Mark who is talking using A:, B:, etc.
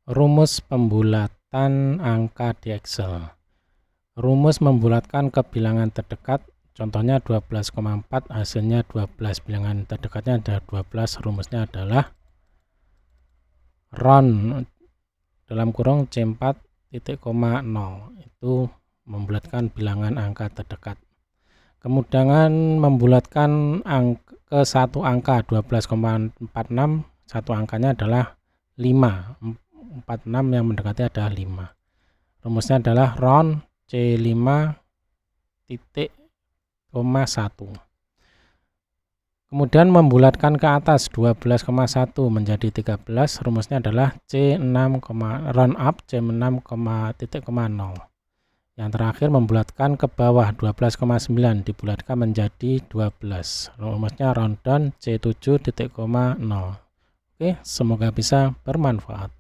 A: Rumus pembulatan angka di Excel. Rumus membulatkan ke bilangan terdekat, contohnya 12,4, hasilnya 12. Bilangan terdekatnya ada 12, rumusnya adalah round dalam kurung C4 titik koma 0, itu membulatkan bilangan angka terdekat. Kemudian membulatkan ke satu angka 12,46, satu angkanya adalah 5. 46 yang mendekati adalah 5. Rumusnya adalah round C5 titik koma 1. Kemudian membulatkan ke atas 12,1 menjadi 13, rumusnya adalah C6, round up C6, titik koma 0. Yang terakhir membulatkan ke bawah 12,9 dibulatkan menjadi 12, rumusnya round down C7 titik koma 0. Oke, semoga bisa bermanfaat.